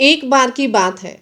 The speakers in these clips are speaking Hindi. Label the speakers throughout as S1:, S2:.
S1: एक बार की बात है,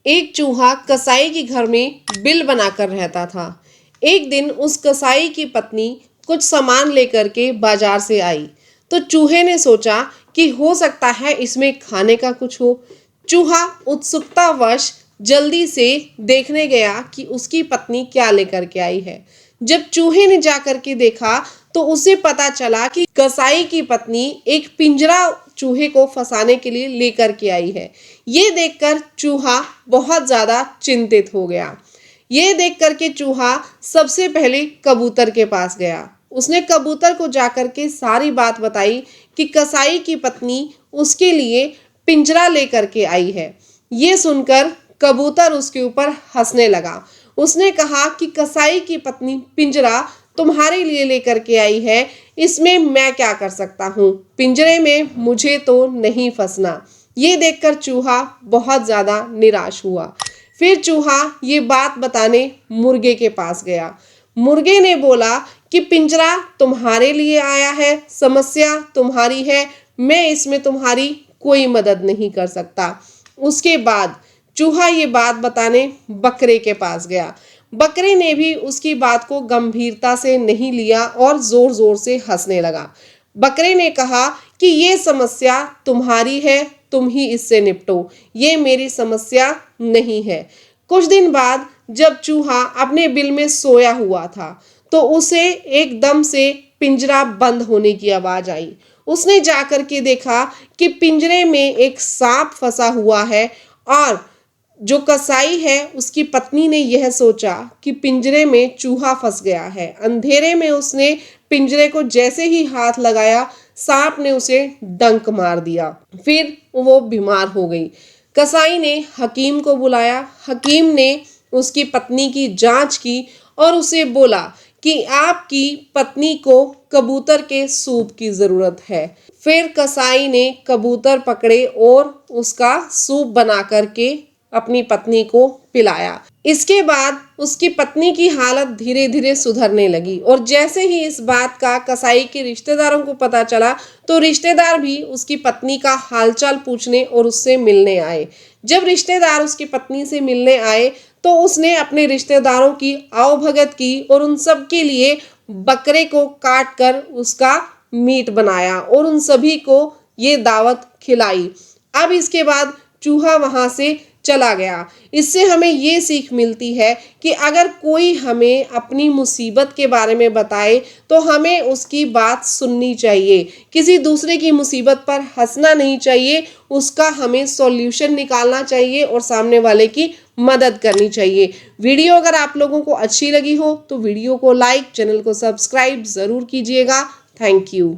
S1: एक चूहा कसाई के घर में बिल बनाकर रहता था। एक दिन उस कसाई की पत्नी कुछ सामान लेकर के बाजार से आई, तो चूहे ने सोचा कि हो सकता है इसमें खाने का कुछ हो। चूहा उत्सुकतावश जल्दी से देखने गया कि उसकी पत्नी क्या लेकर के आई है। जब चूहे ने जाकर के देखा तो उसे पता चला कि कसाई की पत्नी एक पिंजरा चूहे को फंसाने के लिए लेकर के आई है। ये देखकर चूहा बहुत ज़्यादा चिंतित हो गया। ये देख कर के चूहा सबसे पहले कबूतर के पास गया। उसने कबूतर को जाकर के सारी बात बताई कि कसाई की पत्नी उसके लिए पिंजरा लेकर के आई है। ये सुनकर कबूतर उसके ऊपर हंसने लगा। उसने कहा कि कसाई की पत्नी पिंजरा तुम्हारे लिए लेकर के आई है, इसमें मैं क्या कर सकता हूँ, पिंजरे में मुझे तो नहीं फंसना। ये देखकर चूहा बहुत ज़्यादा निराश हुआ। फिर चूहा ये बात बताने मुर्गे के पास गया। मुर्गे ने बोला कि पिंजरा तुम्हारे लिए आया है, समस्या तुम्हारी है, मैं इसमें तुम्हारी कोई मदद नहीं कर सकता। उसके बाद चूहा ये बात बताने बकरे के पास गया। बकरे ने भी उसकी बात को गंभीरता से नहीं लिया और जोर जोर से हंसने लगा। बकरे ने कहा कि ये समस्या तुम्हारी है, तुम ही इससे निपटो, ये मेरी समस्या नहीं है। कुछ दिन बाद जब चूहा अपने बिल में सोया हुआ था तो उसे एकदम से पिंजरा बंद होने की आवाज आई। उसने जाकर के देखा कि पिंजरे में एक सांप फंसा हुआ है और जो कसाई है उसकी पत्नी ने यह सोचा कि पिंजरे में चूहा फंस गया है। अंधेरे में उसने पिंजरे को जैसे ही हाथ लगाया, सांप ने उसे डंक मार दिया। फिर वो बीमार हो गई। कसाई ने हकीम को बुलाया। हकीम ने उसकी पत्नी की जांच की और उसे बोला कि आपकी पत्नी को कबूतर के सूप की ज़रूरत है। फिर कसाई ने कबूतर पकड़े और उसका सूप बना करके अपनी पत्नी को पिलाया। इसके बाद उसकी पत्नी की हालत धीरे धीरे सुधरने लगी और जैसे ही इस बात का कसाई के रिश्तेदारों को पता चला तो रिश्तेदार भी उसकी पत्नी का हालचाल पूछने और उससे मिलने आए। जब रिश्तेदार उसकी पत्नी से मिलने आए तो उसने अपने रिश्तेदारों की आवभगत की और उन सब के लिए बकरे को काट कर उसका मीट बनाया और उन सभी को ये दावत खिलाई। अब इसके बाद चूहा वहां से चला गया। इससे हमें ये सीख मिलती है कि अगर कोई हमें अपनी मुसीबत के बारे में बताए तो हमें उसकी बात सुननी चाहिए। किसी दूसरे की मुसीबत पर हंसना नहीं चाहिए, उसका हमें सॉल्यूशन निकालना चाहिए और सामने वाले की मदद करनी चाहिए। वीडियो अगर आप लोगों को अच्छी लगी हो तो वीडियो को लाइक, चैनल को सब्सक्राइब ज़रूर कीजिएगा। Thank you.